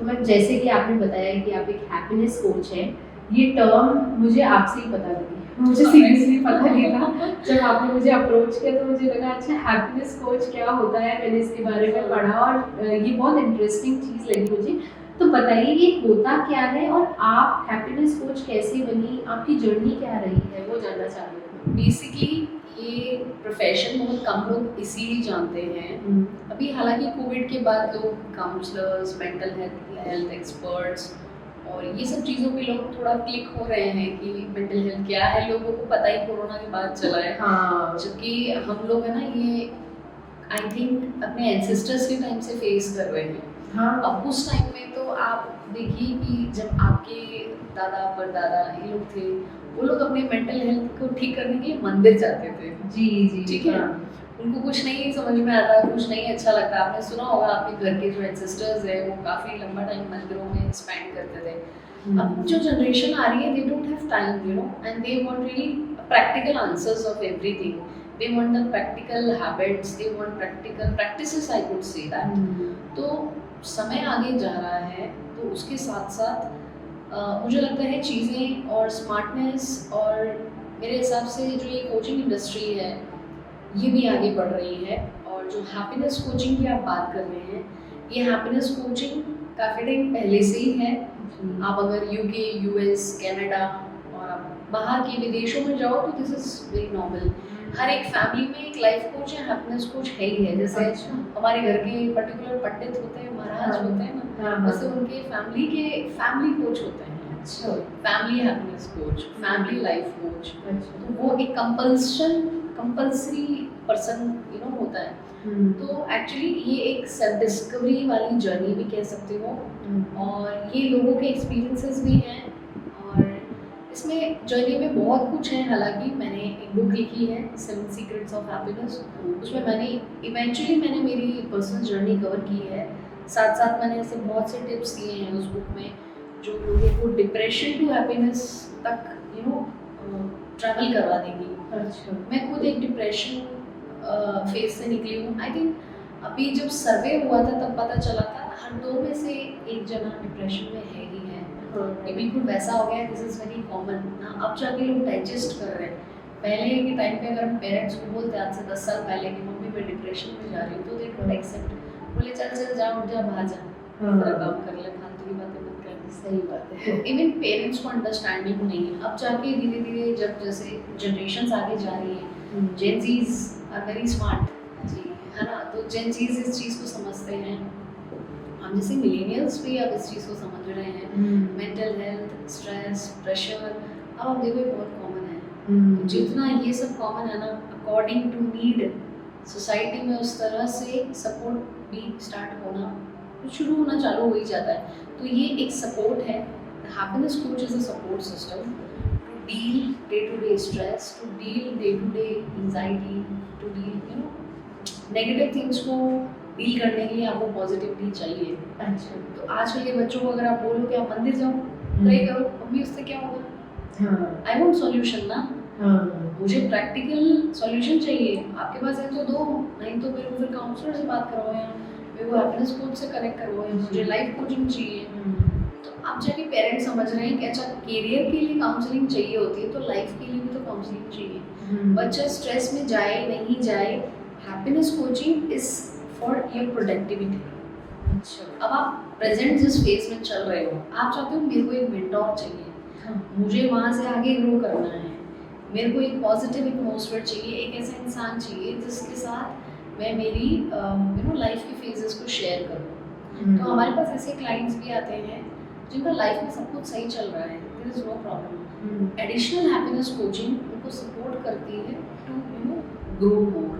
Ma'am जैसे कि आपने बताया कि आप एक हैप्पीनेस कोच हैं, ये टर्म मुझे आपसे ही पता लगी, मुझे सीरियसली पता नहीं था। जब आपने मुझे अप्रोच किया तो मुझे लगा अच्छा हैप्पीनेस कोच क्या होता है, मैंने इसके बारे में पढ़ा और ये बहुत इंटरेस्टिंग चीज़ लगी मुझे। तो बताइए ये होता क्या है और आप हैप्पीनेस कोच कैसे बनी, आपकी जर्नी क्या रही है, वो जानना चाह रही हूँ। बेसिकली ये प्रोफेशन बहुत कम लोग इसीलिए जानते हैं। अभी हालांकि कोविड के बाद लोग काउंसलर्स, मेंटल हेल्थ एक्सपर्ट्स और ये सब चीज़ों पे लोग थोड़ा क्लिक हो रहे हैं कि मेंटल हेल्थ क्या है, लोगों को पता ही कोरोना के बाद चला है। हाँ। जबकि हम लोग है ना ये आई थिंक अपने एंसेस्टर्स के टाइम से फेस कर रहे हैं। हाँ। अब उस टाइम में तो आप देखिए कि जब आपके दादा परदादा ये लोग थे, वो लोग अपने मेंटल हेल्थ को ठीक करने के लिए मंदिर जाते थे। जी जी ठीक है। उनको कुछ नहीं समझ में आता, कुछ नहीं अच्छा लगता। आपने सुना होगा आपके घर के जो एंसेस्टर्स है वो काफ़ी लंबा टाइम मंदिरों में स्पेंड करते थे। अब जो जनरेशन आ रही है they don't have time you know and they want really practical answers of everything. They want the practical habits, they want practical practices, I could say that. तो समय आगे जा रहा है तो उसके साथ साथ मुझे लगता है चीज़ें और स्मार्टनेस और मेरे हिसाब से जो ये कोचिंग इंडस्ट्री है ये भी आगे बढ़ रही है। और जो हैप्पीनेस कोचिंग की आप बात कर रहे हैं, ये हैप्पीनेस कोचिंग काफ़ी टाइम पहले से ही है। आप अगर यूके, यूएस, कनाडा और आप बाहर के विदेशों में जाओ तो दिस इज़ वेरी नॉर्मल। हर एक फैमिली में एक लाइफ कोच या हैप्पीनेस कोच है ही है। जैसे हमारे घर के पर्टिकुलर पंडित होते हैं, महाराज होते हैं ना, वैसे उनके फैमिली के फैमिली कोच होते हैं। अच्छा। Family happiness coach, family life coach. तो वो एक कंपल्सरी पर्सन यू नो होता है। तो एक्चुअली ये एक सेल्फ डिस्कवरी वाली जर्नी भी कह सकते हो और ये लोगों के एक्सपीरियंसेस भी हैं और इसमें जर्नी में बहुत कुछ है। हालांकि मैंने एक बुक लिखी है 7 सीक्रेट्स ऑफ हैप्पीनेस, उसमें मैंने मेरी पर्सनल जर्नी कवर की है। साथ साथ मैंने ऐसे बहुत से टिप्स दिए हैं उस बुक में जो लोगों को डिप्रेशन टू हैप्पीनेस तक यू नो ट्रैवल करवा देंगी। अच्छा। मैं खुद एक डिप्रेशन फेज से निकली हूँ। आई थिंक अभी जब सर्वे हुआ था तब पता चला था हर 2 में से एक जना डिप्रेशन में है ही है। ये बिल्कुल वैसा हो गया, दिस इज़ वेरी कॉमन ना। अब जाके लोग डाइजेस्ट कर रहे हैं। पहले के टाइम पे अगर हम पेरेंट्स को बोलते आज से 10 साल पहले कि मम्मी मैं डिप्रेशन में जा रही हूँ तो दे डोंट एक्सेप्ट, बोले चल जा उठ जा बाहर जा तेरा काम कर ले, फालतू की बातें मत कर। सही बात है। इवन पेरेंट्स को अंडरस्टैंडिंग नहीं है। अब जाके धीरे धीरे जब जैसे जनरेशंस आगे जा रही है, जेन ज़ीज आर वेरी स्मार्ट जी है ना, तो जेन ज़ीज इस चीज़ को समझते हैं। हम जैसे मिलेनियल्स भी अब इस चीज़ को समझ रहे हैं। मेंटल हेल्थ, स्ट्रेस, प्रेशर अब आप देखो बहुत कॉमन है। जितना ये सब कॉमन है ना, अकॉर्डिंग टू नीड सोसाइटी में उस तरह से सपोर्ट भी स्टार्ट होना शुरू होना चालू हो ही जाता है। तो ये एक सपोर्ट है। Happiness coach is a support system to deal day to day stress, to deal day to day anxiety, to deal you know negative things को डील करने के लिए आपको पॉजिटिविटी चाहिए। अच्छा। तो आजकल के बच्चों को अगर आप बोलो कि आप मंदिर जाओ, प्रे करो, अभी उससे क्या होगा? आई वांट सॉल्यूशन ना। मुझे प्रैक्टिकल सॉल्यूशन चाहिए। आपके पास है तो दो, नहीं तो मेरे को फिर काउंसलर से बात करवाओ या मेरे को हैप्पीनेस कोच से कनेक्ट करवाओ या मुझे लाइफ कोचिंग चाहिए। तो आप जाके पेरेंट्स समझ रहे हैं कि अच्छा करियर के लिए काउंसलिंग चाहिए होती है तो लाइफ के लिए भी तो काउंसलिंग चाहिए। बच्चा स्ट्रेस में जाए नहीं जाए, happiness coaching is for your productivity. अच्छा। अब आप प्रेजेंट जिस फेज में चल रहे हो, आप चाहते हो मेरे को एक मेंटोर चाहिए, मुझे वहाँ से आगे ग्रो करना है, मेरे को एक पॉजिटिव एटमॉस्फेयर चाहिए, एक ऐसा इंसान चाहिए जिसके साथ मैं मेरी यू नो लाइफ के फेजेस को शेयर करूँ। तो हमारे पास ऐसे क्लाइंट्स भी आते हैं जिनका लाइफ में सब कुछ सही चल रहा है, there is no problem. Additional happiness coaching उनको सपोर्ट करती है to you know grow more,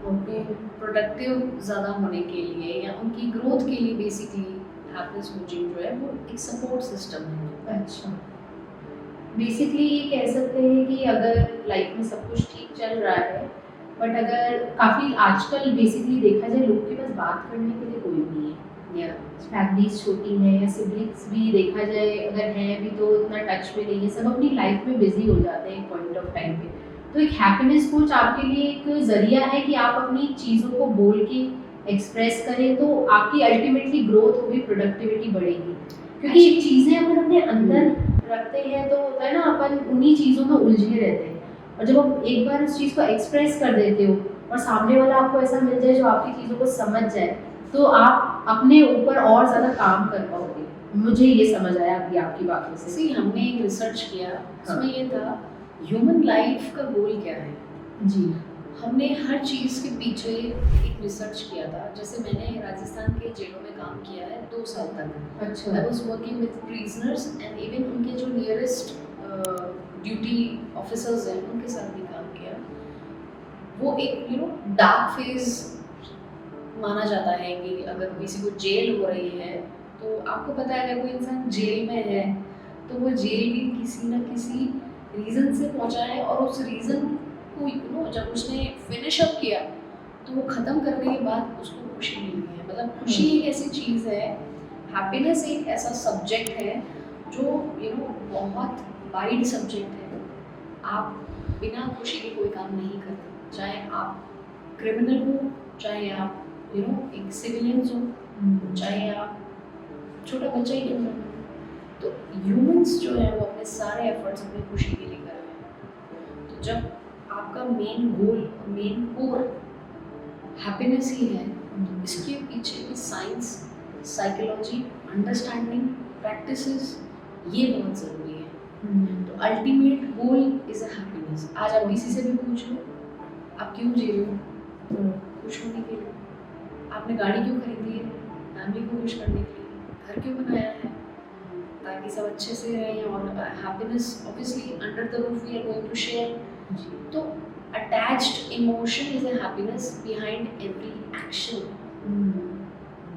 उनके प्रोडक्टिव ज़्यादा होने के लिए या उनकी ग्रोथ के लिए। बेसिकली हैप्पीनेस कोचिंग जो है वो एक सपोर्ट सिस्टम है। अच्छा। बेसिकली ये कह सकते हैं कि अगर लाइफ में सब कुछ ठीक चल रहा है बट अगर काफ़ी आजकल बेसिकली देखा जाए लोगों के पास बात करने के लिए कोई नहीं है, या फैमिलीज छोटी है या सिबलिंग्स भी देखा जाए अगर हैं भी तो इतना टच में नहीं है, सब अपनी लाइफ में बिजी हो जाते हैं एक पॉइंट ऑफ टाइम पे। तो एक हैप्पीनेस कोच आपके लिए एक जरिया है कि आप अपनी चीज़ों को बोल के एक्सप्रेस करें तो आपकी अल्टीमेटली ग्रोथ होगी, प्रोडक्टिविटी बढ़ेगी। क्योंकि चीज़ें अपन अपने अंदर रखते हैं तो होता है ना, अपन उन्हीं चीज़ों में उलझे रहते हैं, और जब आप एक बार उस चीज़ को एक्सप्रेस कर देते हो और सामने वाला आपको ऐसा मिल जाए जो आपकी चीज़ों को समझ जाए, तो आप अपने ऊपर और ज़्यादा काम कर पाओगे। मुझे ये समझ आया अभी आपकी बातों से। सी हमने एक रिसर्च किया, उसमें ये था ह्यूमन लाइफ का गोल क्या है। जी। हमने हर चीज़ के पीछे एक रिसर्च किया था। जैसे मैंने राजस्थान के जेलों में काम किया है 2 साल तक। अच्छा। I was working with prisoners and even उनके जो नियरेस्ट ड्यूटी ऑफिसर्स हैं उनके साथ भी काम किया। वो एक डार्क फेज माना जाता है कि अगर किसी को जेल हो रही है तो आपको पता है अगर कोई इंसान जेल में है तो वो जेल भी किसी ना किसी रीज़न से पहुंचा है, और उस रीज़न को जब उसने फिनिश अप किया तो वो ख़त्म करने के बाद उसको खुशी मिली है। मतलब खुशी एक ऐसी चीज़ है, हैप्पीनेस एक ऐसा सब्जेक्ट है जो बहुत वाइड सब्जेक्ट है। आप बिना खुशी के कोई काम नहीं करते, चाहे आप क्रिमिनल हो, चाहे आप एक सिविलियंस हो, चाहे आप छोटा बच्चा ही क्यों हो। तो ह्यूमंस जो है वो अपने सारे एफर्ट्स अपनी खुशी के लिए कर रहे हैं। तो जब आपका main goal, main core happiness ही है, तो इसके पीछे की साइंस, साइकोलॉजी, अंडरस्टैंडिंग, प्रैक्टिसेस ये बहुत ज़रूरी है। तो ultimate goal is a happiness. आज आप किसी से भी पूछ लो आप क्यों जी रहे हो, खुश होने के लिए। आपने गाड़ी क्यों खरीदी है, फैमिली को खुश करने के लिए। घर क्यों बनाया है, ताकि सब अच्छे से रहें, और happiness obviously under the roof we are going to share. तो attached emotion is a happiness behind every action.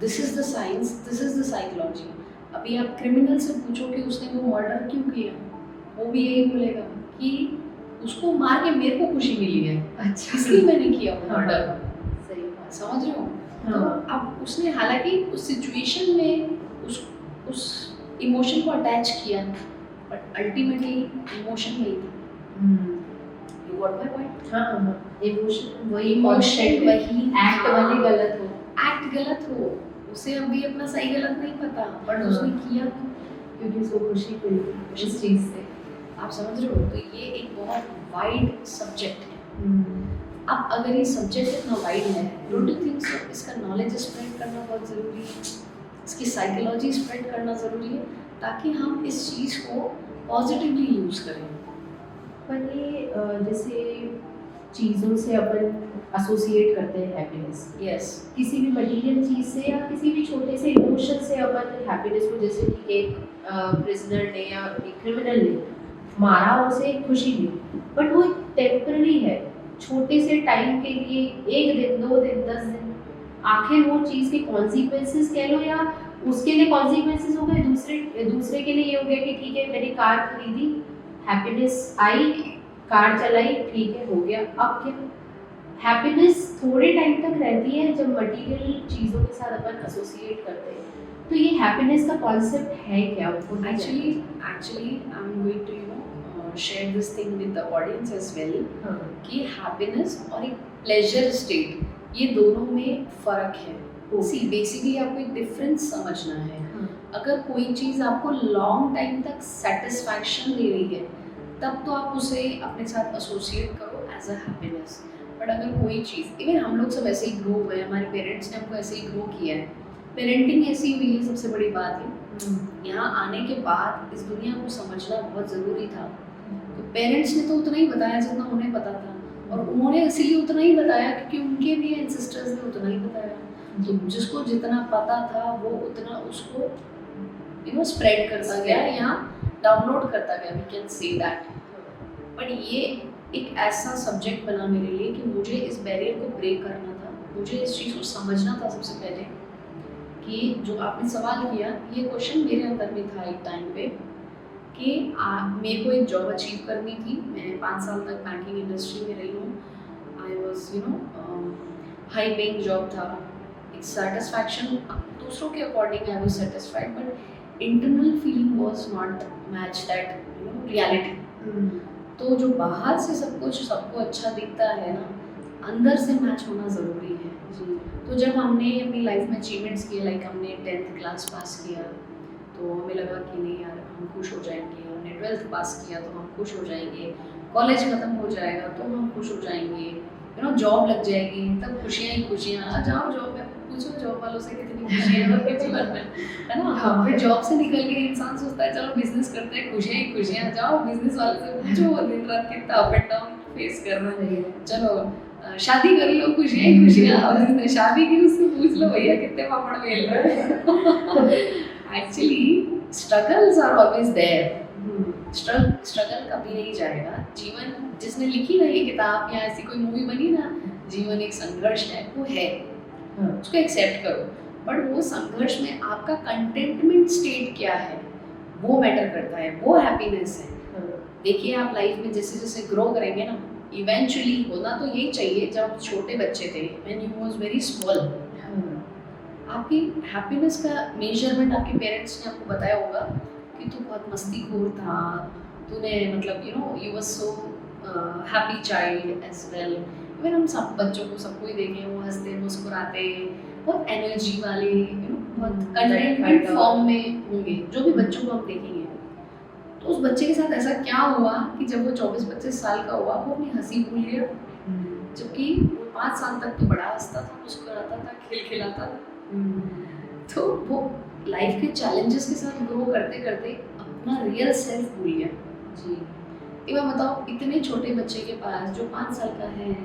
This is the science, this is the psychology. अभी आप क्रिमिनल से पूछो कि उसने वो मर्डर क्यों किया, वो भी यही बोलेगा कि उसको मार के मेरे को खुशी मिली है, अच्छा, इसलिए मैंने किया वो मर्डर। सही बात। समझ रहे हो? हाँ। तो अब उसने हालांकि उस सिचुएशन में उस इमोशन को अटैच किया, बट अल्टीमेटली इमोशन नहीं था। You got my point? हाँ, इमोशन वही, इमोशन वही, एक्ट वाले गलत हो, एक्ट गलत हो, उसे अभी अपना सही गलत नहीं पता, बट उसने किया क्योंकि उसको खुशी मिली इस चीज़ से। आप समझ रहे हो? तो ये एक बहुत वाइड सब्जेक्ट है। अब अगर ये सब्जेक्ट इतना वाइड है, डोंट यू थिंक सो इसका नॉलेज स्प्रेड करना बहुत ज़रूरी है, इसकी साइकोलॉजी स्प्रेड करना ज़रूरी है, ताकि हम इस चीज़ को पॉजिटिवली यूज़ करें। पर ये जैसे चीज़ों से अपन एसोसिएट करते हैं हैप्पीनेस, यस, किसी भी मटेरियल चीज़ से या किसी भी छोटे से इमोशन से अपन हैप्पीनेस को, जैसे कि एक प्रिजनर ने या एक क्रिमिनल ने मारा, उसे खुशी मिली, बट वो टेम्पररी है, छोटे से टाइम के लिए, 1 दिन 2 दिन 10 दिन, आखिर वो चीज़ के कॉन्सिक्वेंसेस कह लो, या उसके लिए कॉन्सिक्वेंसेस हो गए, दूसरे के लिए ये हो गया कि ठीक है मैंने कार खरीदी, हैप्पीनेस आई, कार चलाई, ठीक है हो गया। अब क्या, हैप्पीनेस थोड़े टाइम तक रहती है जब मटेरियल चीज़ों के साथ अपन एसोसिएट करते हैं। तो ये हैप्पीनेस का कॉन्सेप्ट है क्या? Actually I am going to share this thing with the audience as well, कि हैप्पीनेस और एक प्लेजर स्टेट, ये दोनों में फ़र्क है। सी बेसिकली आपको एक डिफरेंस समझना है। अगर कोई चीज़ आपको लॉन्ग टाइम तक सेटिस्फैक्शन दे रही है, तब तो आप उसे अपने साथ एसोसिएट करो एज अ हैप्पीनेस। बट अगर कोई चीज़, इवन हम लोग सब ऐसे ही ग्रो हुए, हमारे पेरेंट्स ने हमको ऐसे ही ग्रो किया है, पेरेंटिंग ऐसी हुई है, सबसे बड़ी बात है। यहाँ आने के बाद इस दुनिया को समझना बहुत ज़रूरी था। तो पेरेंट्स ने तो उतना ही बताया जितना उन्हें पता था, और उन्होंने इसीलिए उतना ही बताया क्योंकि उनके भी एंसेस्टर्स ने उतना ही बताया। तो जिसको जितना पता था वो उतना उसको स्प्रेड करता गया, यहाँ डाउनलोड करता गया, we can say that. But ये एक ऐसा सब्जेक्ट बना मेरे लिए कि मुझे इस बैरियर को ब्रेक करना था, मुझे इस चीज़ को समझना था सबसे पहले, कि जो आपने सवाल किया, ये क्वेश्चन मेरे अंदर में था एक टाइम पे, कि मेरे को एक जॉब अचीव करनी थी। मैं 5 साल तक बैंकिंग इंडस्ट्री में रही हूँ। I was high paying job था, एक सेटिस्फैक्शन, दूसरों के according I was satisfied, but internal feeling was not match that reality. तो जो बाहर से सब कुछ सबको अच्छा दिखता है ना, अंदर से मैच होना ज़रूरी है। जी। तो जब हमने अपनी लाइफ में अचीवमेंट्स किए, लाइक हमने 10th क्लास पास किया, तो हमें लगा कि नहीं यार हम खुश हो जाएंगे, हमने 12th पास किया तो हम खुश हो जाएंगे, कॉलेज ख़त्म हो जाएगा तो हम खुश हो जाएंगे, यू नो जॉब लग जाएगी, तब खुशियाँ ही खुशियाँ। जाओ जॉब में पूछो जॉब वालों से कितनी खुशियाँ हैं उनके जीवन में, है ना। हाँ। फिर जॉब से निकल के इंसान सोचता है चलो बिजनेस करते हैं, खुशियाँ ही खुशियाँ। जाओ बिजनेस वाले से पूछो, वो दिन रात कितना अप एंड डाउन फेस कर रहा है। चलो शादी कर लो, खुशियाँ ही खुशियाँ। अब जिसने शादी की उससे पूछ लो भैया कितने पापड़ बेल रहे हैं। Actually struggles are always there. Struggle कभी नहीं जाएगा। जीवन, जिसने लिखी ना ये किताब या ऐसी कोई मूवी बनी ना, जीवन एक संघर्ष है, वो है, उसको एक्सेप्ट करो। बट वो संघर्ष में आपका कंटेंटमेंट स्टेट क्या है वो मैटर करता है, वो हैप्पीनेस है। देखिए आप लाइफ में जैसे जैसे ग्रो करेंगे ना, इवेंचुअली होना तो यही चाहिए। जब आप छोटे बच्चे थे, when you was very small, आपकी हैप्पीनेस का मेजरमेंट आपके पेरेंट्स ने आपको बताया होगा कि तू बहुत मस्तीखोर था, तूने मतलब you know you was so happy child as well. Even हम सब बच्चों को सबको ही देखें, वो हंसते मुस्कुराते, बहुत एनर्जी वाले, यू नो बहुत कंटेंटमेंट फॉर्म में होंगे। जो भी बच्चों को हम देखेंगे, तो उस बच्चे के साथ ऐसा क्या हुआ कि जब वो 24-25 साल का हुआ वो अपनी हंसी भूल गया, जबकि 5 साल तक तो बड़ा हंसता था, मुस्कुराता था, खिलखिलाता था। तो वो लाइफ के चैलेंजेस के साथ ग्रो करते करते अपना रियल सेल्फ भूल गया। जी। एक बार बताओ, इतने छोटे बच्चे के पास जो 5 साल का है,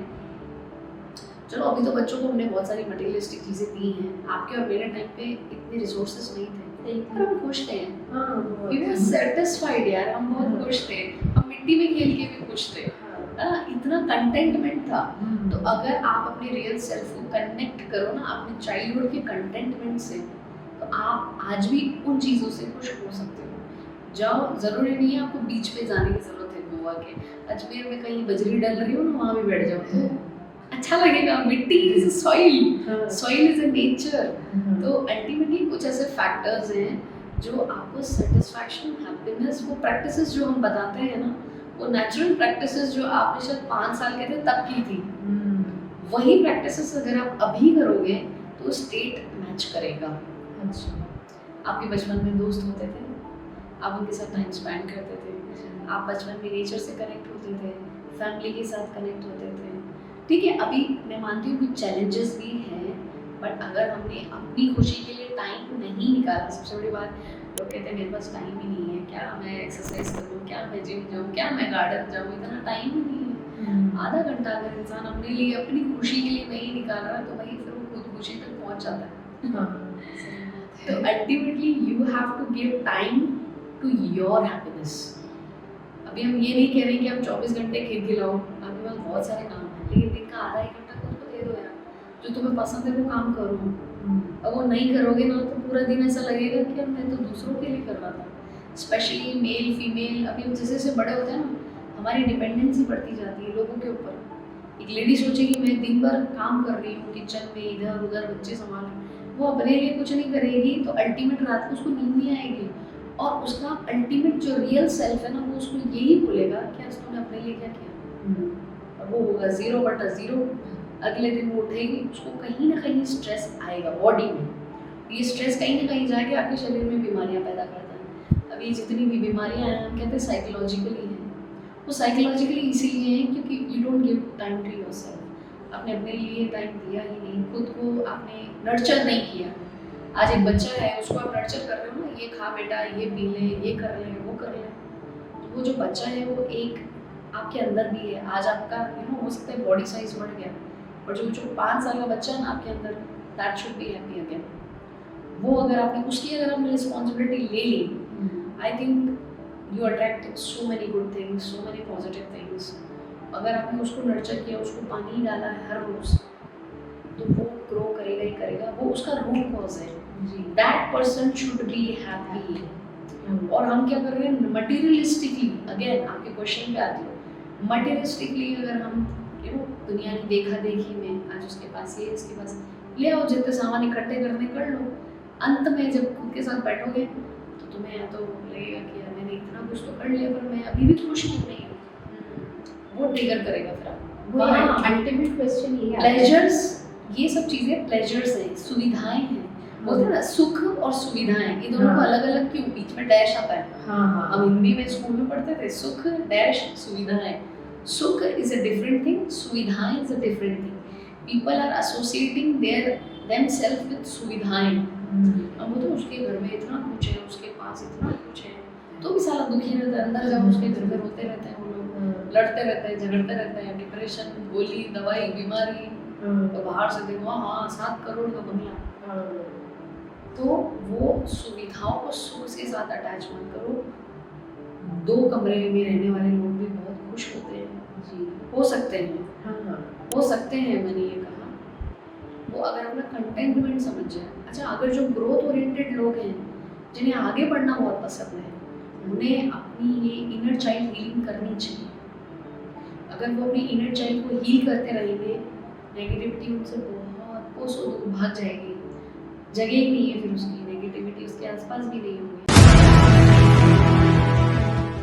चलो अभी तो बच्चों को हमने बहुत सारी मटेरियलिस्टिक चीज़ें दी हैं, आपके और मेरे टाइम पे इतने रिसोर्सेज नहीं थे, पर हम खुश थे। वी वर सेटिस्फाइड यार, हम बहुत खुश थे, हम मिट्टी में खेल के भी खुश थे, है ना। इतना कंटेंटमेंट था। तो अगर आप अपने रियल सेल्फ को कनेक्ट करो ना अपने चाइल्डहुड के कंटेंटमेंट से, तो आप आज भी उन चीज़ों से खुश हो सकते हो। जाओ, ज़रूरी नहीं है आपको बीच पे जाने की ज़रूरत है गोवा के, अजमेर में कहीं बजरी डल रही हो ना, वहाँ भी बैठ जाओ तो अच्छा लगेगा। मिट्टी is soil, soil is a nature. तो अल्टीमेटली कुछ ऐसे फैक्टर्स हैं जो आपको सेटिस्फैक्शन, हैप्पीनेस, वो प्रैक्टिसेस जो हम बताते हैं ना, वो नेचुरल प्रैक्टिसेस जो आपने शायद 5 साल के थे तब की थी, वही प्रैक्टिसेस अगर आप अभी करोगे तो स्टेट मैच करेगा। अच्छा। आपके बचपन में दोस्त होते थे, आप उनके साथ टाइम स्पेंड करते थे, आप बचपन में नेचर से कनेक्ट होते थे, फैमिली के साथ कनेक्ट होते थे। ठीक है, अभी मैं मानती हूँ कुछ चैलेंजेस भी हैं, बट अगर हमने अपनी खुशी के लिए टाइम नहीं निकाला, सबसे बड़ी बात, लोग कहते हैं मेरे पास टाइम ही नहीं है, क्या मैं एक्सरसाइज करूँ, क्या मैं जिम जाऊँ, क्या मैं गार्डन जाऊँ, इतना टाइम ही नहीं है। आधा घंटा अगर इंसान अपने लिए, अपनी खुशी के लिए नहीं निकाल रहा है, तो वही फिर वो खुद खुशी तक पहुँच जाता है। तो ultimately you have to give time to your happiness. अभी हम ये नहीं कह रहे कि आप 24 घंटे खेत खिलाओ, आपके पास बहुत सारे काम हैं, लेकिन दिन का आधा 1 घंटा खुद को दे दो यार, जो तुम्हें पसंद है वो काम करो। अब वो नहीं करोगे ना तो पूरा दिन ऐसा लगेगा कि यार मैं तो दूसरों के लिए कर रहा था। स्पेशली मेल फीमेल, अभी हम जैसे जैसे बड़े होते हैं ना, हमारी डिपेंडेंसी बढ़ती जाती है लोगों के ऊपर। एक लेडी सोचेगी मैं दिन भर काम कर रही हूँ किचन में, इधर उधर बच्चे संभाल रही हूँ, वो अपने लिए कुछ नहीं करेगी तो अल्टीमेट रात को उसको नींद नहीं आएगी, और उसका अल्टीमेट जो रियल सेल्फ है ना, वो उसको यही बोलेगा कि आज तुमने अपने लिए क्या किया। और वो होगा 0/0। अगले दिन वो उठेगी, उसको कहीं ना कहीं स्ट्रेस आएगा बॉडी में। ये स्ट्रेस कहीं ना कहीं जाके आपके शरीर में बीमारियां पैदा करता है। अभी जितनी भी बीमारियां हैं हम कहते हैं साइकोलॉजिकली हैं, वो साइकोलॉजिकली इसीलिए हैं क्योंकि you don't give time to yourself. आपने अपने लिए टाइम दिया ही नहीं, खुद को आपने नर्चर नहीं किया। आज एक बच्चा है, उसको आप नर्चर कर रहे हो ना, ये खा बेटा, ये पी ले, ये कर ले, वो कर ले, तो वो जो बच्चा है वो एक आपके अंदर भी है। आज आपका हो सकता है बॉडी साइज बढ़ गया, और जो 5 साल का बच्चा है ना आपके अंदर, that should be happy again. वो अगर आपने उसकी अगर आपने रिस्पॉन्सिबिलिटी ले ली, I think you attract so many good things, so many positive things. अगर आपने उसको नर्चर किया, उसको पानी डाला है हर रोज, तो वो ग्रो करेगा ही करेगा। वो उसका रूट कॉज है। That person should be happy. और हम क्या कर रहे हैं मटेरियलिस्टिकली, अगेन आपके क्वेश्चन पे आती हो, मटेरियलिस्टिकली अगर हम दुनिया की देखा देखी में, आज उसके पास ये, इसके पास ले आओ, जितने सामान इकट्ठे करने कर लो, अंत में जब खुद के साथ बैठोगे तो तुम्हें या तो लगेगा कि यार मैंने इतना कुछ तो कर लिया पर मैं अभी भी खुश नहीं हूँ। वो ट्रिगर करेगा फिर आप। अल्टीमेट क्वेश्चन ये है, प्लेजर्स ये सब चीज़ें प्लेजर्स हैं, सुविधाएं हैं। बोलते हैं ना सुख और सुविधाएं, ये दोनों को हाँ। अलग अलग क्यों, बीच में डैश आता है। हाँ हाँ हम हिंदी में स्कूल में पढ़ते थे सुख डैश सुविधाएं। सुख इज अ डिफरेंट थिंग, सुविधाएं is a different thing. People are associating themselves with सुविधाएं। अब वो तो उसके घर में इतना कुछ है, उसके पास इतना कुछ है, तो भी साला दुखी रहता है। अंदर जाओ उसके घर में रोते रहते हैं वो लोग, लड़ते रहते हैं, झगड़ते रहते हैं, डिप्रेशन, गोली दवाई बीमारी, और बाहर से देखो हाँ 7 करोड़ का बंगला। तो वो सुविधाओं को सुख से साथ अटैच मत करो। 2 कमरे में रहने वाले लोग भी बहुत खुश होते हैं जी, हो सकते हैं, हाँ हो सकते हैं, मैंने ये कहा। वो अगर अपना कंटेंटमेंट समझ जाए। अच्छा, अगर जो ग्रोथ ओरिएंटेड लोग हैं जिन्हें आगे बढ़ना बहुत पसंद है, उन्हें अपनी ये इनर चाइल्ड हीलिंग करनी चाहिए। अगर वो अपने इनर चाइल्ड को हील करते रहेंगे, नेगेटिविटी उनसे बहुत कोसों दूर भाग जाएगी, जगह ही नहीं है फिर उसकी, नेगेटिविटी उसके आसपास भी नहीं होगी।